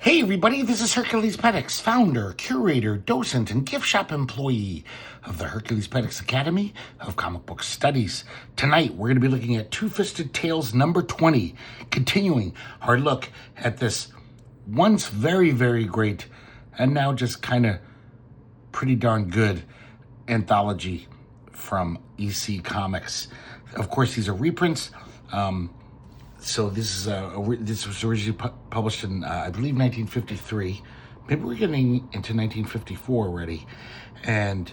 Hey everybody, this is herculespetix, founder, curator, docent, and gift shop employee of the herculespetix Academy of Comic Book Studies. Tonight we're going to be looking at Two-Fisted Tales number 20, continuing our look at this once very, very great and now just kind of pretty darn good anthology from EC Comics. Of course, these are reprints. So this was originally published in, I believe, 1953. Maybe we're getting into 1954 already. And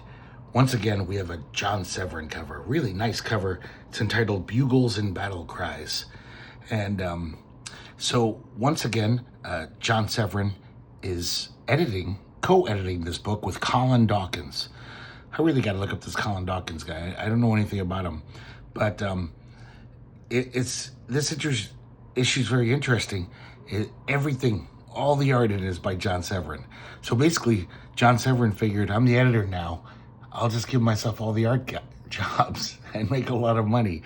once again, we have a John Severin cover. Really nice cover. It's entitled Bugles and Battle Cries. And so once again, John Severin is co-editing this book with Colin Dawkins. I really got to look up this Colin Dawkins guy. I don't know anything about him. But this issue is very interesting. Everything, all the art in it is by John Severin. So basically, John Severin figured, I'm the editor now. I'll just give myself all the art jobs and make a lot of money.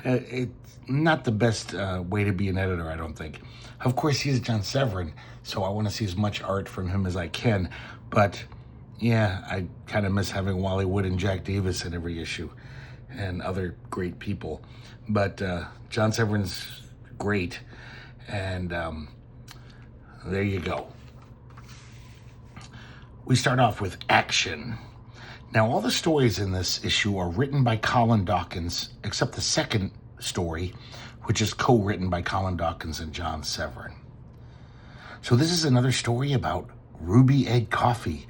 It's not the best way to be an editor, I don't think. Of course, he's John Severin, so I want to see as much art from him as I can. But yeah, I kind of miss having Wally Wood and Jack Davis in every issue, and other great people. But John Severin's great, and there you go. We start off with action. Now, all the stories in this issue are written by Colin Dawkins, except the second story, which is co-written by Colin Dawkins and John Severin. So this is another story about Ruby Egg Coffee.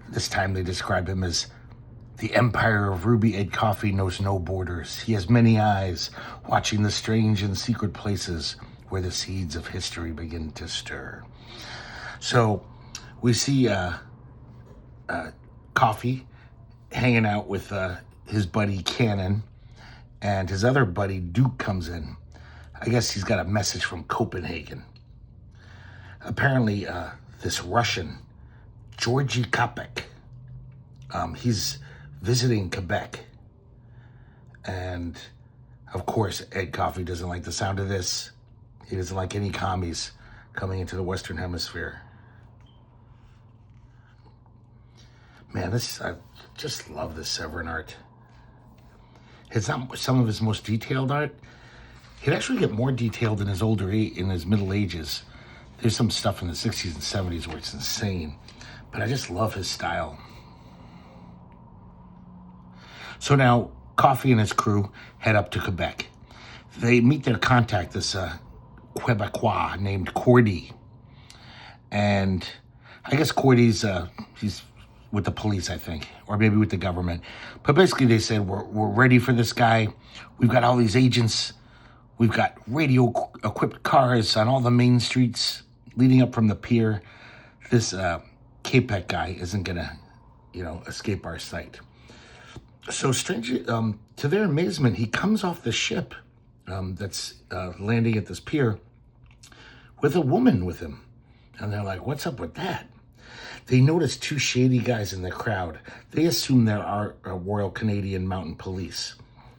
This time they describe him as the empire of Ruby Egg Coffee knows no borders. He has many eyes, watching the strange and secret places where the seeds of history begin to stir. So we see Coffee hanging out with his buddy Cannon, and his other buddy Duke comes in. I guess he's got a message from Copenhagen. Apparently, this Russian, Georgy Kopek, he's visiting Quebec. And of course, Egg Coffee doesn't like the sound of this. He doesn't like any commies coming into the Western Hemisphere. Man, I just love this Severin art. It's not some of his most detailed art. He'd actually get more detailed in his middle ages. There's some stuff in the 60s and 70s where it's insane. But I just love his style. So now, Coffee and his crew head up to Quebec. They meet their contact, this Quebecois named Cordy. And I guess Cordy's, he's with the police, I think, or maybe with the government. But basically they said, we're ready for this guy. We've got all these agents. We've got radio-equipped cars on all the main streets leading up from the pier. This Capek guy isn't going to, escape our sight. So strangely, to their amazement, he comes off the ship that's landing at this pier with a woman with him. And they're like, what's up with that? They notice two shady guys in the crowd. They assume there are Royal Canadian Mounted Police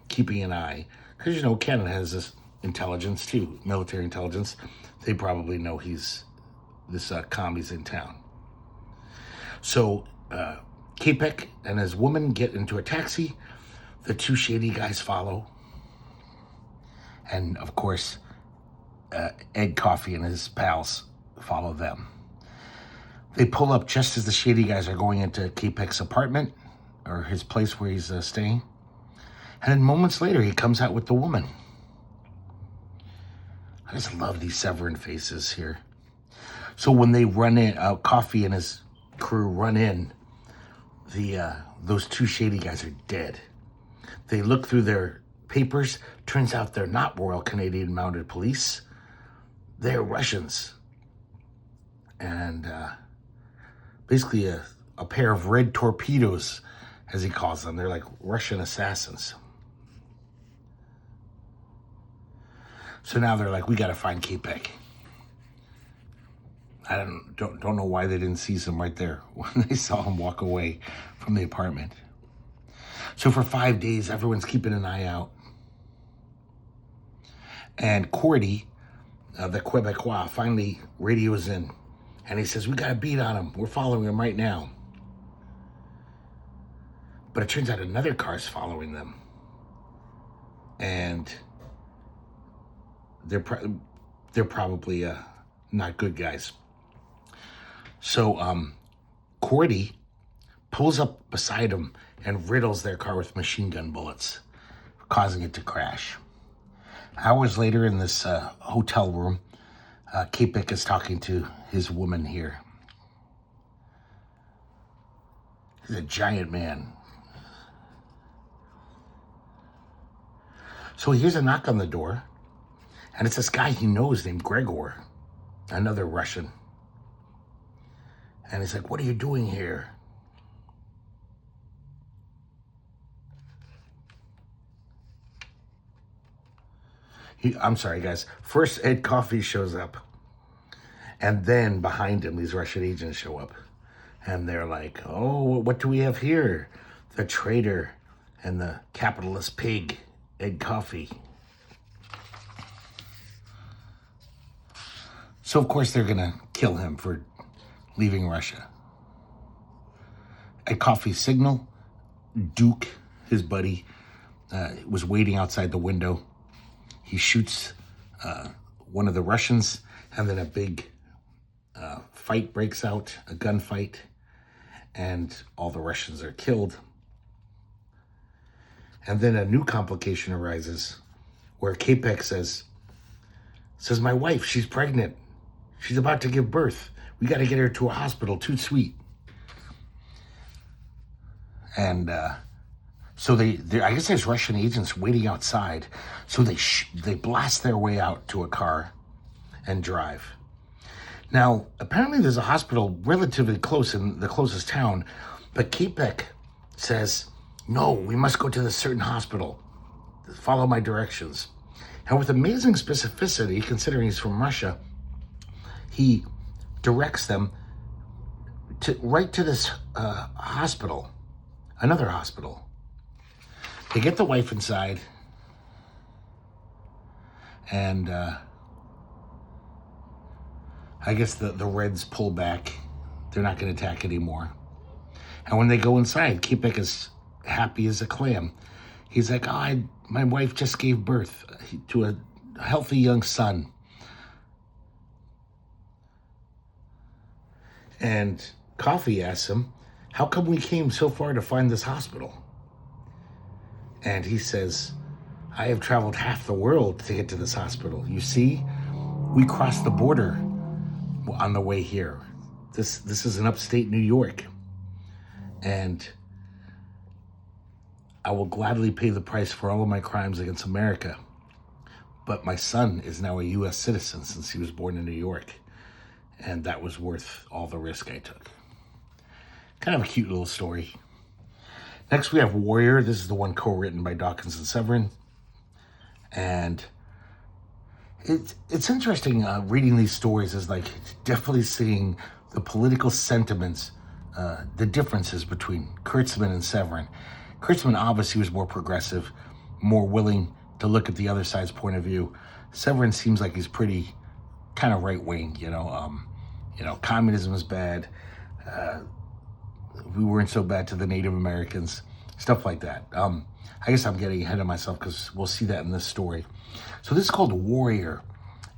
keeping an eye. Because, Canada has this intelligence too, military intelligence. They probably know this commie's in town. So, Capek and his woman get into a taxi. The two shady guys follow. And, of course, Egg Coffee and his pals follow them. They pull up just as the shady guys are going into Capek's apartment, or his place where he's staying. And then moments later, he comes out with the woman. I just love these Severin faces here. So when they run in, Coffee and his crew run in, those two shady guys are dead. They look through their papers. Turns out they're not Royal Canadian Mounted Police. They're Russians. And basically a pair of red torpedoes, as he calls them. They're like Russian assassins. So now they're like, we got to find Capek. I don't know why they didn't seize him right there when they saw him walk away from the apartment. So for 5 days, everyone's keeping an eye out. And Cordy, the Quebecois, finally radios in And he says, we got a beat on him. We're following him right now. But it turns out another car's following them. And they're probably not good guys. So Cordy pulls up beside him and riddles their car with machine gun bullets, causing it to crash. Hours later in this hotel room, Capek is talking to his woman here. He's a giant man. So he hears a knock on the door, and it's this guy he knows named Gregor, another Russian. And he's like, what are you doing here? I'm sorry, guys. First, Ed Coffey shows up. And then behind him, these Russian agents show up. And they're like, oh, what do we have here? The traitor and the capitalist pig, Ed Coffey. So, of course, they're going to kill him for leaving Russia. Ed Coffey's signal, Duke, his buddy, was waiting outside the window. He shoots one of the Russians, and then a big fight breaks out, a gunfight, and all the Russians are killed. And then a new complication arises where Capek says, my wife, she's pregnant. She's about to give birth. We got to get her to a hospital, too sweet. And so I guess there's Russian agents waiting outside. So they blast their way out to a car and drive. Now, apparently there's a hospital relatively close in the closest town, but Capek says, no, we must go to this certain hospital. Follow my directions. And with amazing specificity, considering he's from Russia, he directs them right to this hospital, another hospital. They get the wife inside, and I guess the Reds pull back. They're not going to attack anymore. And when they go inside, Capek is happy as a clam. He's like, my wife just gave birth to a healthy young son. And Coffey asks him, how come we came so far to find this hospital? And he says, I have traveled half the world to get to this hospital. You see, we crossed the border on the way here. This is in upstate New York. And I will gladly pay the price for all of my crimes against America. But my son is now a U.S. citizen since he was born in New York. And that was worth all the risk I took. Kind of a cute little story. Next, we have Warrior. This is the one co-written by Dawkins and Severin. And it's interesting reading these stories, is like definitely seeing the political sentiments, the differences between Kurtzman and Severin. Kurtzman obviously was more progressive, more willing to look at the other side's point of view. Severin seems like he's pretty kind of right-wing, communism is bad. We weren't so bad to the Native Americans, stuff like that. I guess I'm getting ahead of myself because we'll see that in this story. So this is called Warrior,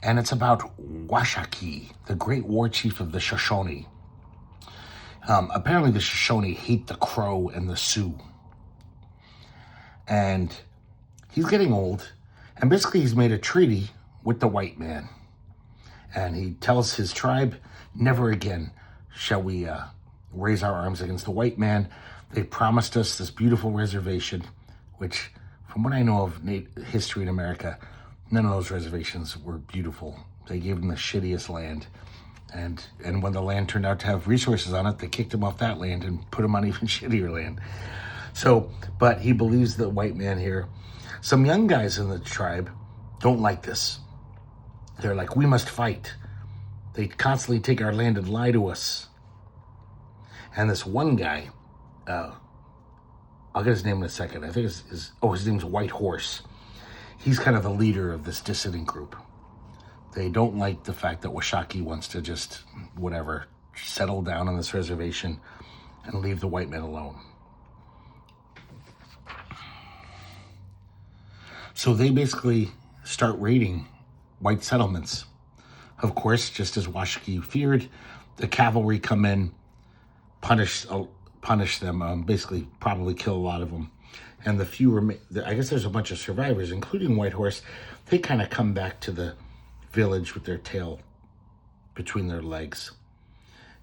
and it's about Washakie, the great war chief of the Shoshone. Apparently the Shoshone hate the Crow and the Sioux. And he's getting old, and basically he's made a treaty with the white man. And he tells his tribe, never again shall we raise our arms against the white man. They promised us this beautiful reservation, which, from what I know of history in America, none of those reservations were beautiful. They gave them the shittiest land. And when the land turned out to have resources on it, they kicked him off that land and put him on even shittier land. So, but he believes the white man here. Some young guys in the tribe don't like this. They're like, we must fight. They constantly take our land and lie to us. And this one guy, I'll get his name in a second. I think his name's White Horse. He's kind of the leader of this dissident group. They don't like the fact that Washakie wants to just, whatever, settle down on this reservation and leave the white men alone. So they basically start raiding white settlements. Of course, just as Washakie feared, the cavalry come in, punish them, basically probably kill a lot of them. And the few, I guess there's a bunch of survivors, including Whitehorse. They kind of come back to the village with their tail between their legs.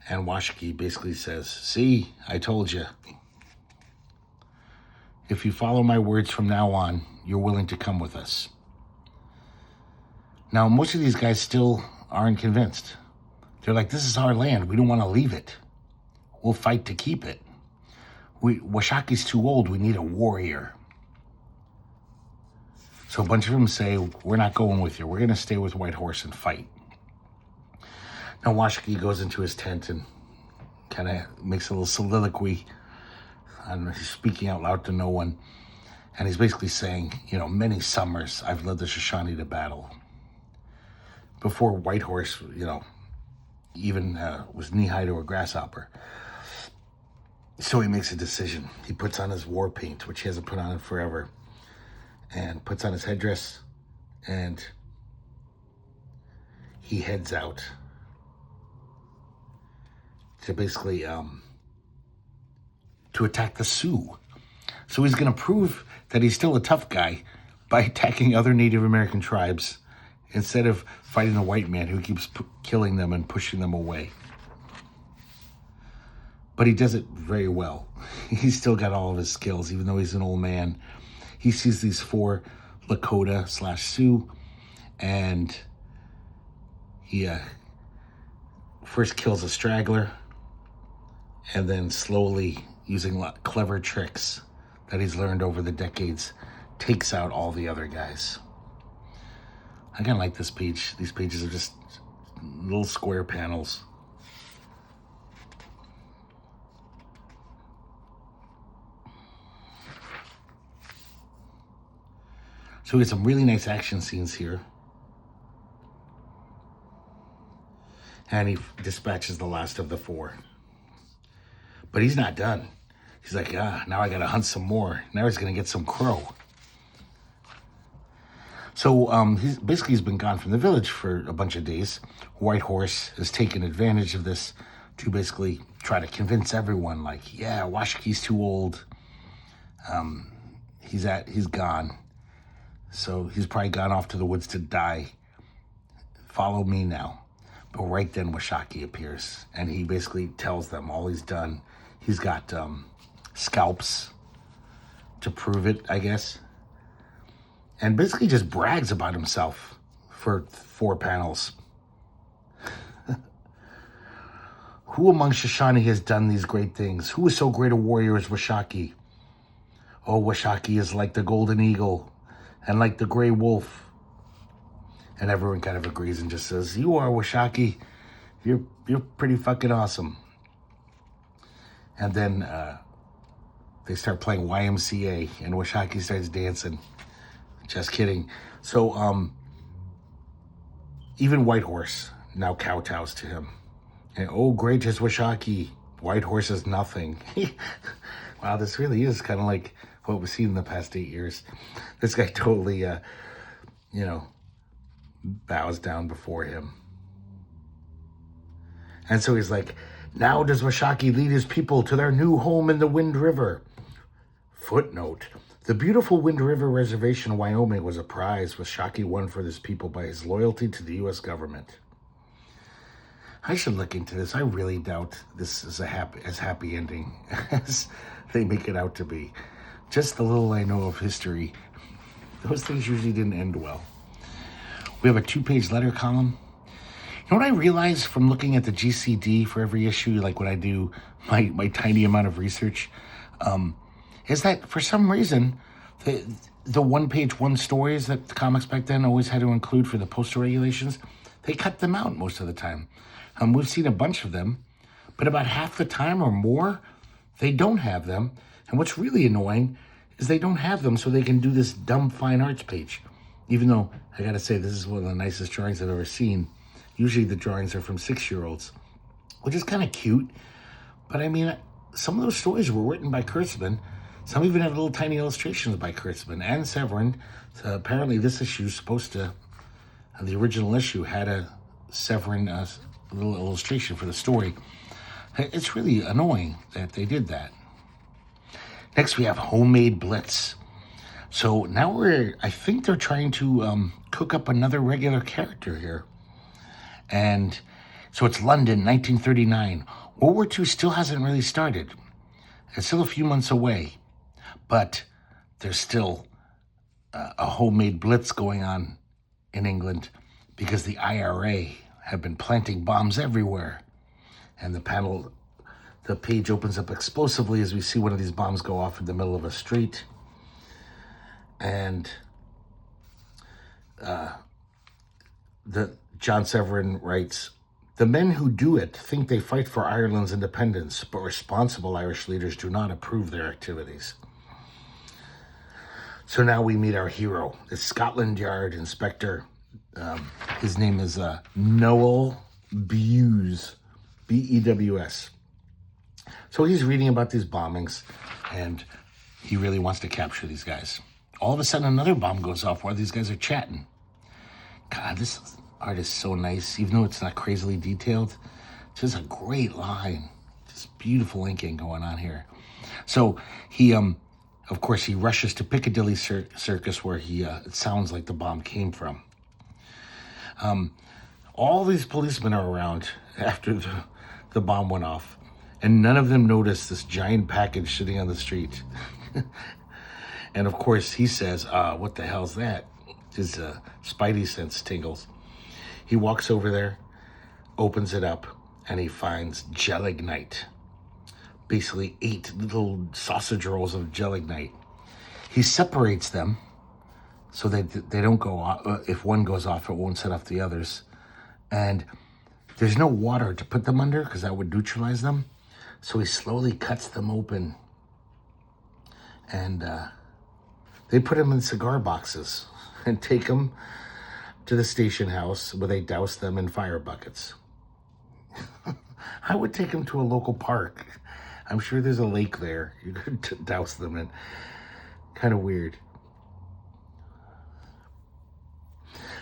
And Washakie basically says, see, I told you. If you follow my words from now on, you're willing to come with us. Now, most of these guys still aren't convinced. They're like, this is our land. We don't want to leave it. We'll fight to keep it. Washakie's too old. We need a warrior. So a bunch of them say, we're not going with you. We're going to stay with Whitehorse and fight. Now Washakie goes into his tent and kind of makes a little soliloquy. And he's speaking out loud to no one. And he's basically saying, many summers I've led the Shoshone to battle. Before Whitehorse, even was knee-high to a grasshopper. So he makes a decision. He puts on his war paint, which he hasn't put on in forever, and puts on his headdress, and he heads out to basically to attack the Sioux. So he's going to prove that he's still a tough guy by attacking other Native American tribes instead of fighting a white man who keeps killing them and pushing them away. But he does it very well. He's still got all of his skills, even though he's an old man. He sees these 4 Lakota/Sioux, and he first kills a straggler, and then slowly, using clever tricks that he's learned over the decades, takes out all the other guys. I kind of like this page. These pages are just little square panels. So we get some really nice action scenes here. And he dispatches the last of the 4. But he's not done. He's like, now I got to hunt some more. Now he's going to get some crow. So he's been gone from the village for a bunch of days. Whitehorse has taken advantage of this to basically try to convince everyone, like, Washakie's too old. He's gone. So he's probably gone off to the woods to die. Follow me now. But right then Washakie appears, and he basically tells them all he's done. He's got scalps to prove it, I guess. And basically just brags about himself for 4 panels. Who among Shoshone has done these great things? Who is so great a warrior as Washakie? Oh, Washakie is like the golden eagle and like the gray wolf. And everyone kind of agrees and just says, you are Washakie. You're pretty fucking awesome. And then they start playing YMCA and Washakie starts dancing. Just kidding. So even Whitehorse now kowtows to him. And, oh, great is Washakie. Whitehorse is nothing. Wow, this really is kind of like what we've seen in the past 8 years. This guy totally, bows down before him. And so he's like, now does Washakie lead his people to their new home in the Wind River. Footnote. The beautiful Wind River Reservation in Wyoming was a prize Washakie won for this people by his loyalty to the U.S. government. I should look into this. I really doubt this is as happy ending as they make it out to be. Just the little I know of history, those things usually didn't end well. We have a 2-page letter column. You know what I realized from looking at the GCD for every issue, like when I do my tiny amount of research, is that for some reason, the 1-page 1 stories that the comics back then always had to include for the postal regulations, they cut them out most of the time. We've seen a bunch of them, but about half the time or more, they don't have them. And what's really annoying is they don't have them so they can do this dumb fine arts page. even though I gotta say this is one of the nicest drawings I've ever seen. Usually the drawings are from 6-year-olds, which is kind of cute. But I mean, some of those stories were written by Kurtzman. Some even have little tiny illustrations by Kurtzman and Severin. So apparently this issue is supposed to, the original issue had a Severin little illustration for the story. It's really annoying that they did that. Next we have Homemade Blitz. So now I think they're trying to cook up another regular character here. And so it's London, 1939. World War II still hasn't really started. It's still a few months away. But there's still a homemade blitz going on in England because the IRA have been planting bombs everywhere. And the page opens up explosively as we see one of these bombs go off in the middle of a street. And John Severin writes, "The men who do it think they fight for Ireland's independence, but responsible Irish leaders do not approve their activities." So now we meet our hero, the Scotland Yard inspector. His name is Noel Bews, B-E-W-S. So he's reading about these bombings, and he really wants to capture these guys. All of a sudden, another bomb goes off while these guys are chatting. God, this art is so nice, even though it's not crazily detailed. It's just a great line. Just beautiful inking going on here. So he, of course, he rushes to Piccadilly Circus where it sounds like the bomb came from. All these policemen are around after the bomb went off, and none of them notice this giant package sitting on the street. And of course, he says, what the hell's that? His spidey sense tingles. He walks over there, opens it up, and he finds gelignite. Basically 8 little sausage rolls of gelignite. He separates them so that they don't go off. If one goes off, it won't set off the others. And there's no water to put them under because that would neutralize them. So he slowly cuts them open. And they put them in cigar boxes and take them to the station house where they douse them in fire buckets. I would take them to a local park. I'm sure there's a lake there. You could douse them in. Kind of weird.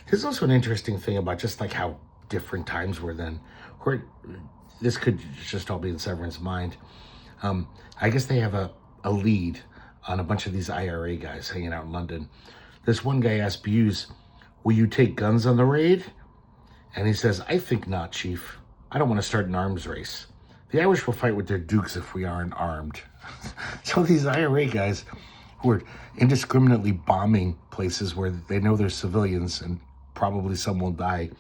There's also an interesting thing about just like how different times were then. Or this could just all be in Severin's mind. I guess they have a lead on a bunch of these IRA guys hanging out in London. This one guy asked Bews, "Will you take guns on the raid?" And he says, "I think not, Chief. I don't want to start an arms race. The Irish will fight with their dukes if we aren't armed." So these IRA guys who are indiscriminately bombing places where they know there's civilians and probably some will die.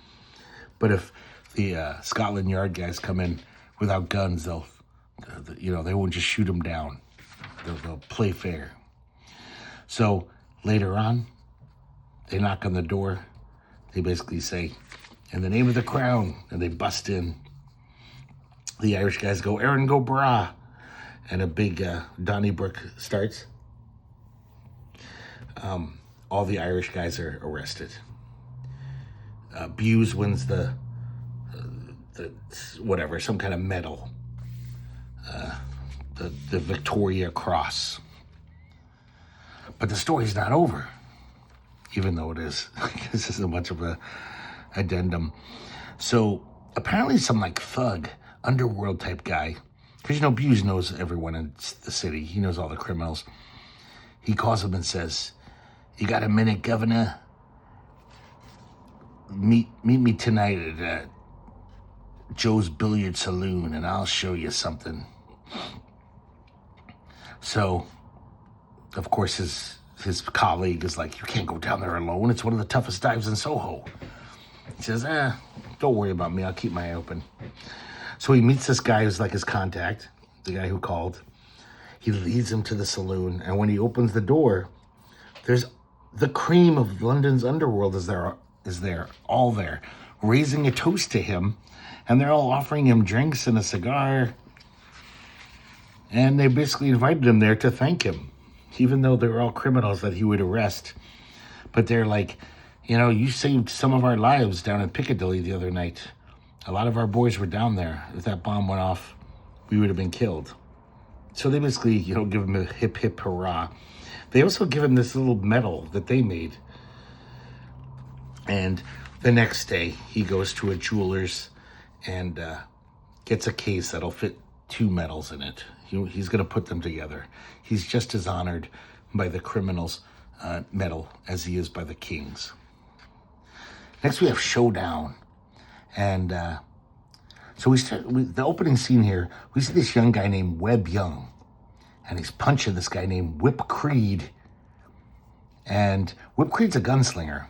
But if the Scotland Yard guys come in without guns, they won't just shoot them down. They'll play fair. So later on, they knock on the door. They basically say, "In the name of the crown," and they bust in. The Irish guys go, "Erin go bragh," and a big Donnybrook starts. All the Irish guys are arrested. Bews wins the whatever, some kind of medal. The Victoria Cross. But the story's not over, even though it is. This is a much of a addendum. So apparently some like thug, underworld type guy, because Bews knows everyone in the city. He knows all the criminals. He calls him and says, "You got a minute, Governor? Meet me tonight at Joe's Billiard Saloon, and I'll show you something." So, of course, his colleague is like, "You can't go down there alone. It's one of the toughest dives in Soho." He says, "Don't worry about me. I'll keep my eye open." So he meets this guy who's like his contact, the guy who called. He leads him to the saloon, and when he opens the door, there's the cream of London's underworld is there, all there, raising a toast to him, and they're all offering him drinks and a cigar. And they basically invited him there to thank him, even though they were all criminals that he would arrest. But they're like, You know, you saved some of our lives down in Piccadilly the other night. A lot of our boys were down there. If that bomb went off, we would have been killed. So they basically, give him a hip, hip, hurrah. They also give him this little medal that they made. And the next day, he goes to a jeweler's and gets a case that'll fit 2 medals in it. He's going to put them together. He's just as honored by the criminal's medal as he is by the king's. Next, we have Showdown. And so the opening scene here, we see this young guy named Webb Young. And he's punching this guy named Whip Creed. And Whip Creed's a gunslinger.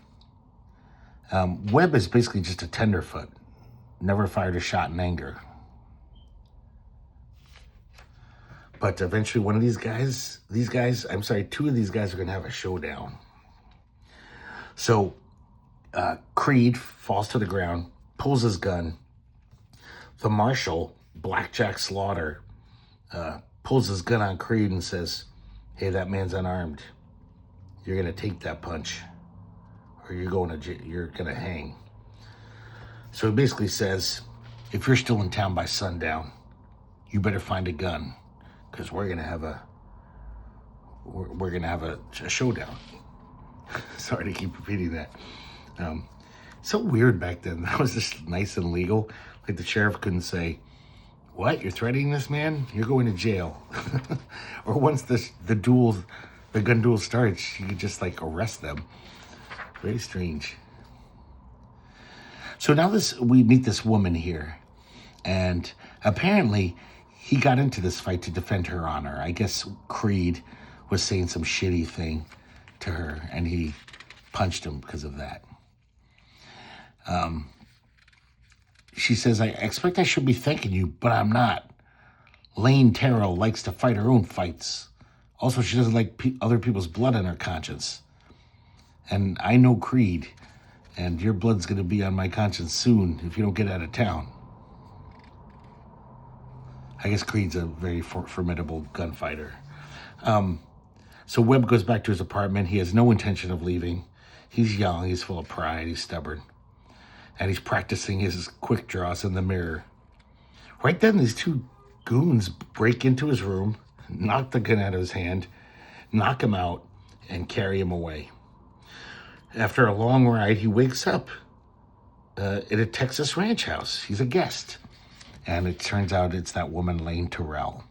Webb is basically just a tenderfoot. Never fired a shot in anger. But eventually two of these guys are going to have a showdown. So Creed falls to the ground, pulls his gun. The marshal, Blackjack Slaughter, pulls his gun on Creed and says, "Hey, that man's unarmed. You're going to take that punch or you're going to hang." So he basically says, if you're still in town by sundown, you better find a gun because we're going to have a showdown. Sorry to keep repeating that. So weird back then. That was just nice and legal. Like the sheriff couldn't say, "What? You're threatening this man? You're going to jail." Or once the gun duel starts, you could just arrest them. Very strange. So now we meet this woman here, and apparently he got into this fight to defend her honor. I guess Creed was saying some shitty thing to her, and he punched him because of that. She says, "I expect I should be thanking you, but I'm not. Lane Terrell likes to fight her own fights. Also, she doesn't like other people's blood on her conscience. And I know Creed, and your blood's going to be on my conscience soon if you don't get out of town." I guess Creed's a very formidable gunfighter. So Webb goes back to his apartment. He has no intention of leaving. He's young, he's full of pride, he's stubborn. And he's practicing his quick draws in the mirror. Right then, these 2 goons break into his room, knock the gun out of his hand, knock him out, and carry him away. After a long ride, he wakes up at a Texas ranch house. He's a guest. And it turns out it's that woman, Lane Terrell.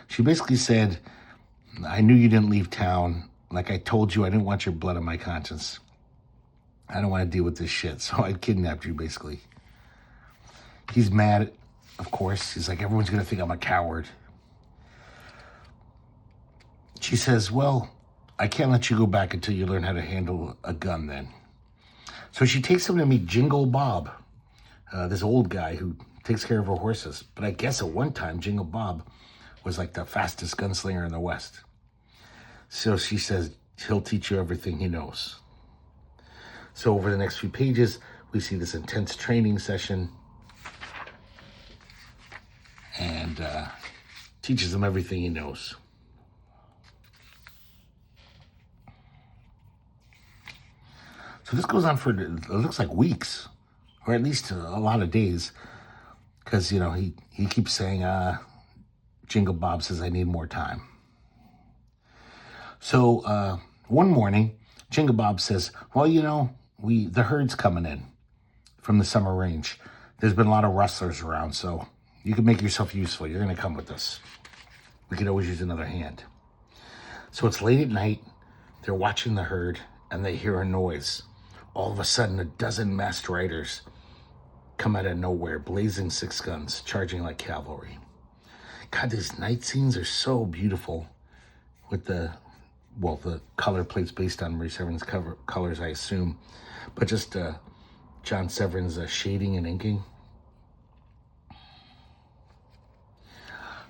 She basically said, "I knew you didn't leave town. Like I told you, I didn't want your blood on my conscience. I don't want to deal with this shit, so I kidnapped you," basically. He's mad, of course. He's like, "Everyone's going to think I'm a coward." She says, "Well, I can't let you go back until you learn how to handle a gun then." So she takes him to meet Jingle Bob, this old guy who takes care of her horses. But I guess at one time, Jingle Bob was like the fastest gunslinger in the West. So she says, he'll teach you everything he knows. So over the next few pages, we see this intense training session and teaches him everything he knows. So this goes on for, it looks like weeks, or at least a lot of days, because, he keeps saying, Jingle Bob says, "I need more time." So one morning, Jingle Bob says, "Well, the herd's coming in from the summer range. There's been a lot of rustlers around, so you can make yourself useful. You're going to come with us. We could always use another hand." So it's late at night. They're watching the herd, and they hear a noise. All of a sudden, 12 masked riders come out of nowhere, blazing 6 guns, charging like cavalry. God, these night scenes are so beautiful with the color plates based on Marie Severin's colors, I assume, but just John Severin's shading and inking.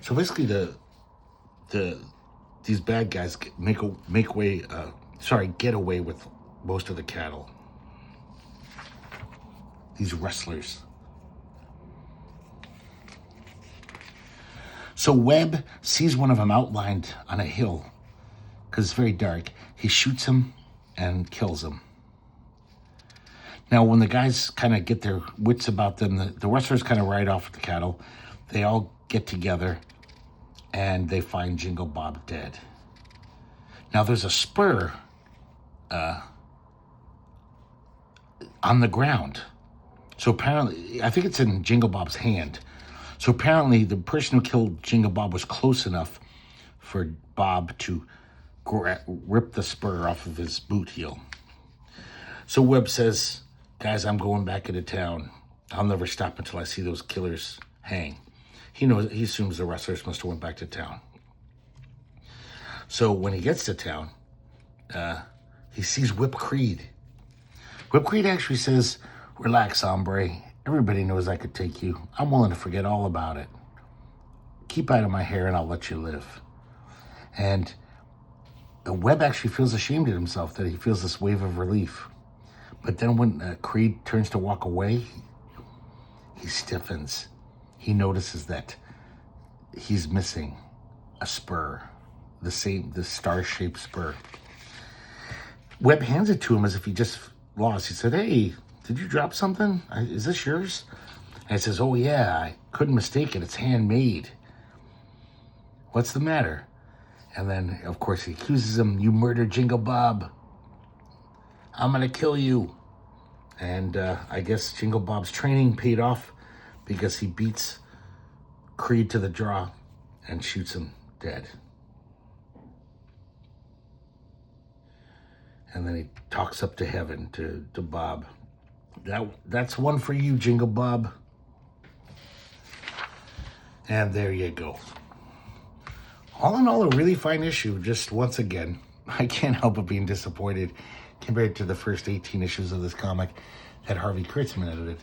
So basically, these bad guys get away with most of the cattle. These wrestlers. So Webb sees one of them outlined on a hill because it's very dark. He shoots him and kills him. Now, when the guys kind of get their wits about them, the rustlers kind of ride off with the cattle. They all get together, and they find Jingle Bob dead. Now, there's a spur on the ground. So apparently, I think it's in Jingle Bob's hand. So apparently, the person who killed Jingle Bob was close enough for Bob to rip the spur off of his boot heel. So Webb says, guys, I'm going back into town. I'll never stop until I see those killers hang. He assumes the rustlers must have went back to town. So when he gets to town, he sees Whip Creed. Whip Creed actually says, relax, hombre. Everybody knows I could take you. I'm willing to forget all about it. Keep out of my hair and I'll let you live. And Webb actually feels ashamed of himself that he feels this wave of relief. But then when Creed turns to walk away, he stiffens. He notices that he's missing a spur, the star-shaped spur. Webb hands it to him as if he just lost. He said, hey, did you drop something? Is this yours? And he says, oh yeah, I couldn't mistake it. It's handmade. What's the matter? And then, of course, he accuses him, you murdered Jingle Bob. I'm going to kill you. And I guess Jingle Bob's training paid off because he beats Creed to the draw and shoots him dead. And then he talks up to heaven to Bob. That's one for you, Jingle Bob. And there you go. All in all, a really fine issue. Just once again, I can't help but being disappointed compared to the first 18 issues of this comic that Harvey Kurtzman edited.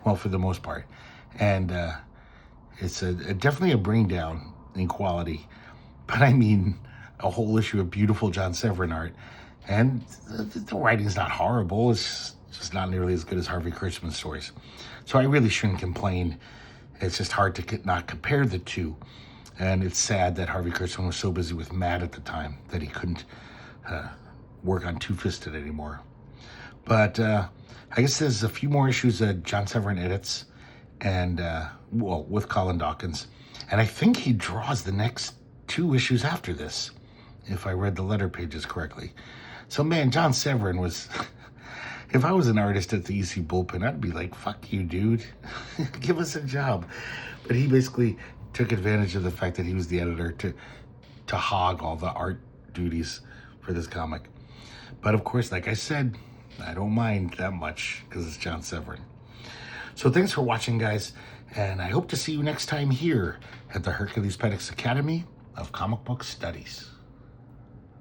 Well, for the most part. And it's definitely a bring down in quality. But I mean, a whole issue of beautiful John Severin art. And the writing's not horrible. It's just not nearly as good as Harvey Kurtzman's stories. So I really shouldn't complain. It's just hard to not compare the two. And it's sad that Harvey Kurtzman was so busy with Mad at the time that he couldn't work on Two-Fisted anymore. But I guess there's a few more issues that John Severin edits, and with Colin Dawkins. And I think he draws the next 2 issues after this, if I read the letter pages correctly. So man, John Severin was... If I was an artist at the EC Bullpen, I'd be like, fuck you, dude. Give us a job. But he basically took advantage of the fact that he was the editor to hog all the art duties for this comic. But of course, like I said, I don't mind that much because it's John Severin. So thanks for watching, guys. And I hope to see you next time here at the Herculespetix Academy of Comic Book Studies.